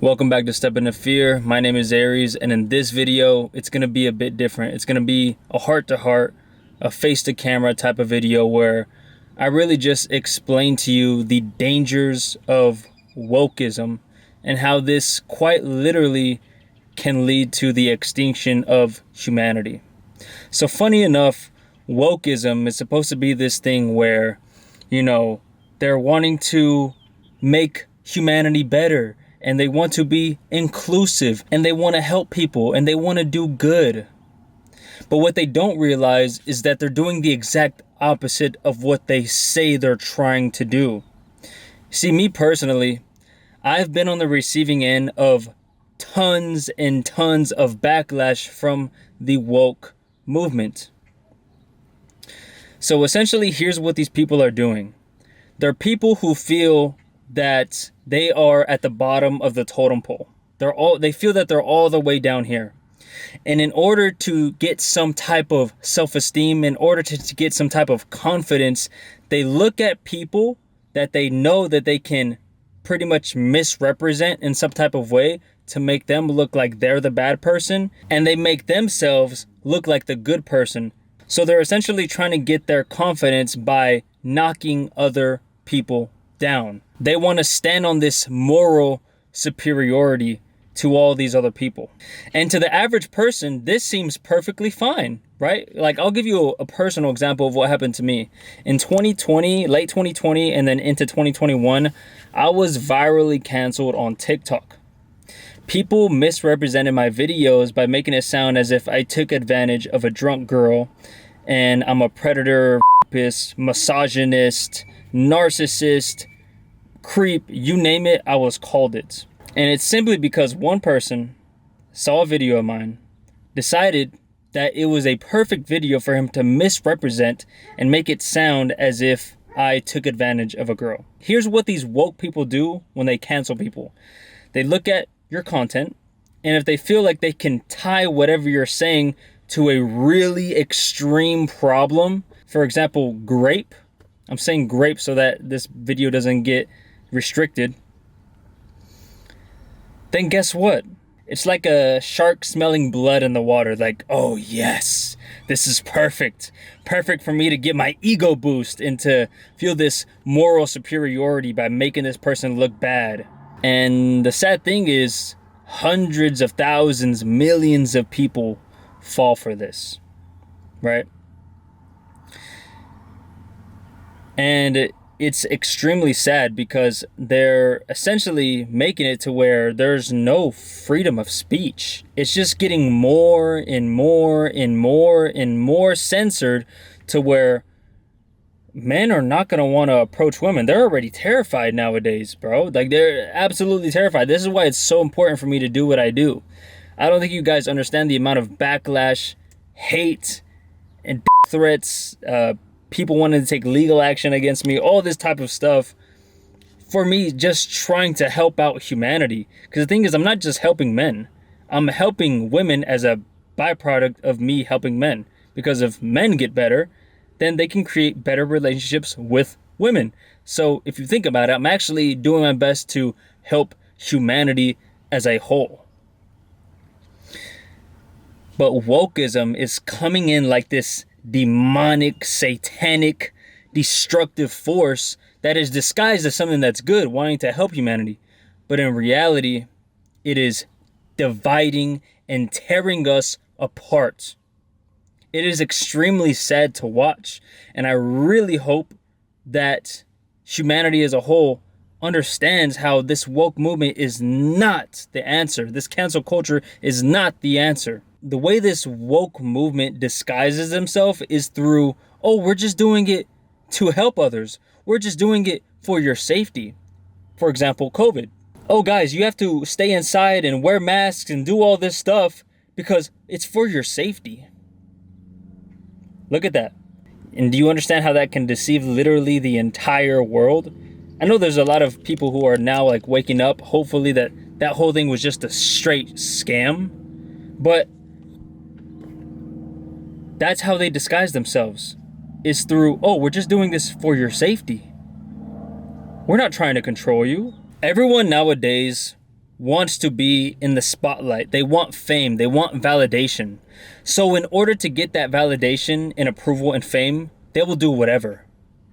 Welcome back to Step Into Fear. My name is Aries, and in this video, it's going to be a bit different. It's going to be a heart-to-heart, a face-to-camera type of video where I really just explain to you the dangers of wokeism and how this quite literally can lead to the extinction of humanity. So funny enough, wokeism is supposed to be this thing where, they're wanting to make humanity better, and they want to be inclusive, and they want to help people, and they want to do good. But what they don't realize is that they're doing the exact opposite of what they say they're trying to do. See, me personally, I've been on the receiving end of tons and tons of backlash from the woke movement. So essentially, here's what these people are doing. They're people who feel that they are at the bottom of the totem pole. They feel that they're all the way down here. And in order to get some type of self-esteem, in order to get some type of confidence, they look at people that they know that they can pretty much misrepresent in some type of way to make them look like they're the bad person, and they make themselves look like the good person. So they're essentially trying to get their confidence by knocking other people down. They want to stand on this moral superiority to all these other people. And to the average person, this seems perfectly fine, right? Like, I'll give you a personal example of what happened to me. In 2020, late 2020, and then into 2021, I was virally canceled on TikTok. People misrepresented my videos by making it sound as if I took advantage of a drunk girl and I'm a predator, rapist, misogynist, narcissist, creep, you name it, I was called it. And it's simply because one person saw a video of mine, decided that it was a perfect video for him to misrepresent and make it sound as if I took advantage of a girl. Here's what these woke people do when they cancel people. They look at your content, and if they feel like they can tie whatever you're saying to a really extreme problem, for example, grape. I'm saying grape so that this video doesn't get restricted. Then guess what? It's like a shark smelling blood in the water. Like, oh yes, this is perfect. Perfect for me to get my ego boost and to feel this moral superiority by making this person look bad. And the sad thing is, hundreds of thousands, millions of people fall for this, right? And it's extremely sad because they're essentially making it to where there's no freedom of speech. It's just getting more and more and more and more censored to where men are not going to want to approach women. They're already terrified nowadays, bro. Like, they're absolutely terrified. This is why it's so important for me to do what I do. I don't think you guys understand the amount of backlash, hate, and threats, people wanting to take legal action against me, all this type of stuff, for me just trying to help out humanity. Because the thing is, I'm not just helping men. I'm helping women as a byproduct of me helping men. Because if men get better, then they can create better relationships with women. So if you think about it, I'm actually doing my best to help humanity as a whole. But wokeism is coming in like this demonic, satanic, destructive force that is disguised as something that's good, wanting to help humanity. But in reality, it is dividing and tearing us apart. It is extremely sad to watch, and I really hope that humanity as a whole understands how this woke movement is not the answer. This cancel culture is not the answer. The way this woke movement disguises themselves is through, oh, we're just doing it to help others. We're just doing it for your safety. For example, COVID. Oh, guys, you have to stay inside and wear masks and do all this stuff because it's for your safety. Look at that. And do you understand how that can deceive literally the entire world? I know there's a lot of people who are now like waking up. Hopefully that whole thing was just a straight scam. But that's how they disguise themselves, is through, oh, we're just doing this for your safety. We're not trying to control you. Everyone nowadays wants to be in the spotlight. They want fame. They want validation. So in order to get that validation and approval and fame, they will do whatever,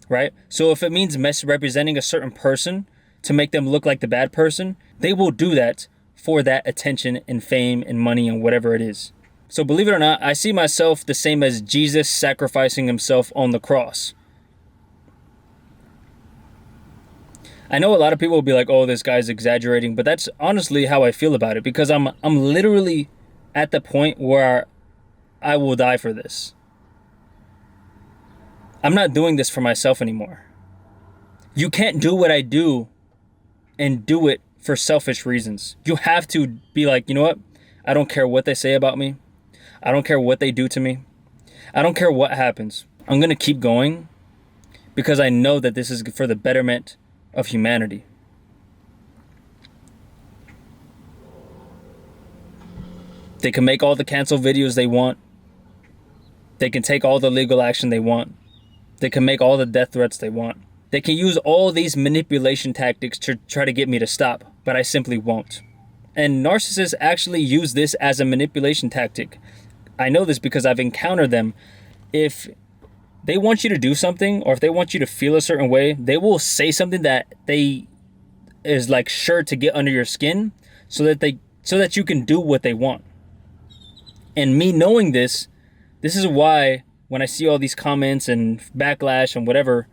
right? So if it means misrepresenting a certain person to make them look like the bad person, they will do that for that attention and fame and money and whatever it is. So believe it or not, I see myself the same as Jesus sacrificing himself on the cross. I know a lot of people will be like, oh, this guy's exaggerating, but that's honestly how I feel about it, because I'm literally at the point where I will die for this. I'm not doing this for myself anymore. You can't do what I do and do it for selfish reasons. You have to be like, you know what? I don't care what they say about me. I don't care what they do to me. I don't care what happens. I'm going to keep going because I know that this is for the betterment of humanity. They can make all the cancel videos they want. They can take all the legal action they want. They can make all the death threats they want. They can use all these manipulation tactics to try to get me to stop, but I simply won't. And narcissists actually use this as a manipulation tactic. I know this because I've encountered them. If they want you to do something, or if they want you to feel a certain way, they will say something that they is like sure to get under your skin so that you can do what they want. And me knowing this is why when I see all these comments and backlash and whatever,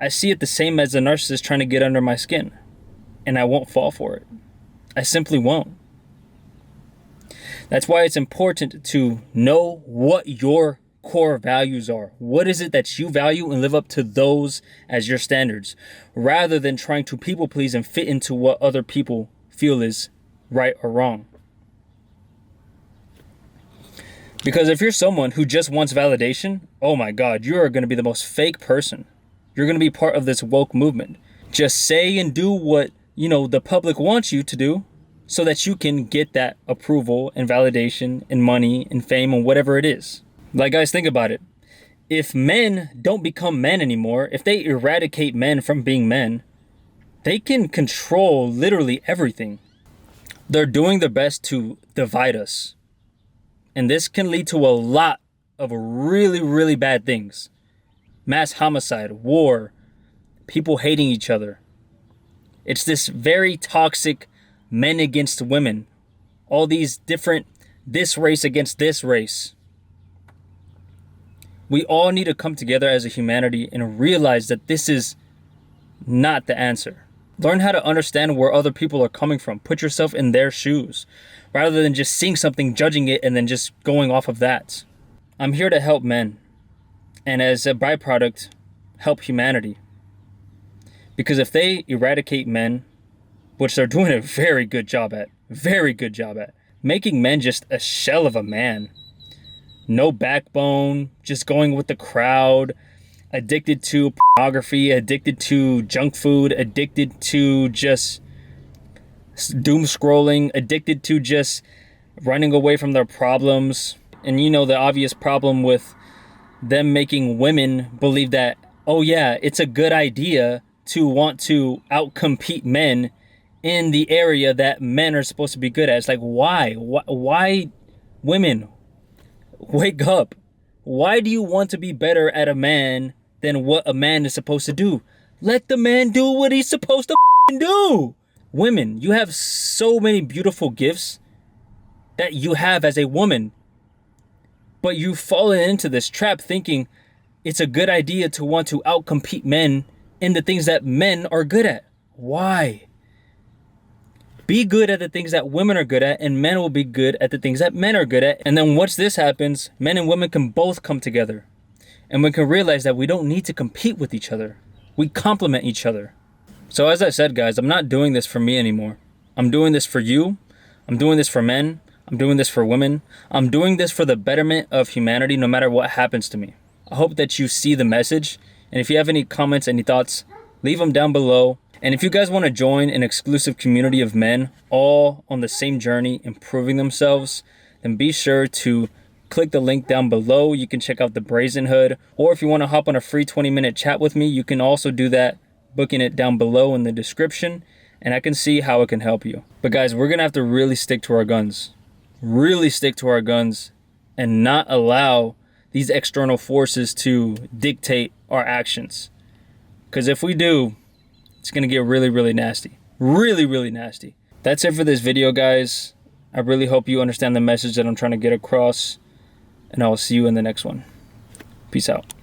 I see it the same as a narcissist trying to get under my skin. And I won't fall for it. I simply won't. That's why it's important to know what your core values are. What is it that you value, and live up to those as your standards, rather than trying to people please and fit into what other people feel is right or wrong. Because if you're someone who just wants validation, oh my God, you're going to be the most fake person. You're going to be part of this woke movement. Just say and do what, the public wants you to do so that you can get that approval and validation and money and fame and whatever it is. Like, guys, think about it. If men don't become men anymore, if they eradicate men from being men, they can control literally everything. They're doing their best to divide us. And this can lead to a lot of really, really bad things. Mass homicide, war, people hating each other. It's this very toxic men against women. All these different, this race against this race. We all need to come together as a humanity and realize that this is not the answer. Learn how to understand where other people are coming from. Put yourself in their shoes, rather than just seeing something, judging it, and then just going off of that. I'm here to help men, and as a byproduct, help humanity. Because if they eradicate men, which they're doing a very good job at, making men just a shell of a man, no backbone, just going with the crowd, addicted to pornography, addicted to junk food, addicted to just doom scrolling, addicted to just running away from their problems. And the obvious problem with them making women believe that, oh yeah, it's a good idea to want to outcompete men in the area that men are supposed to be good at. It's like, why? Why women? Wake up. Why do you want to be better at a man than what a man is supposed to do? Let the man do what he's supposed to do. Women, you have so many beautiful gifts that you have as a woman, but you've fallen into this trap thinking it's a good idea to want to outcompete men in the things that men are good at. Why? Be good at the things that women are good at, and men will be good at the things that men are good at. And then once this happens, men and women can both come together. And we can realize that we don't need to compete with each other. We complement each other. So as I said, guys, I'm not doing this for me anymore. I'm doing this for you. I'm doing this for men. I'm doing this for women. I'm doing this for the betterment of humanity, no matter what happens to me. I hope that you see the message. And if you have any comments, any thoughts, leave them down below. And if you guys want to join an exclusive community of men, all on the same journey, improving themselves, then be sure to click the link down below. You can check out the Brazenhood. Or if you want to hop on a free 20-minute chat with me, you can also do that, booking it down below in the description. and I can see how it can help you. But guys, we're gonna have to really stick to our guns. Really stick to our guns and not allow these external forces to dictate our actions. Because if we do, it's gonna get really, really nasty. Really, really nasty. That's it for this video, guys. I really hope you understand the message that I'm trying to get across, and I will see you in the next one. Peace out.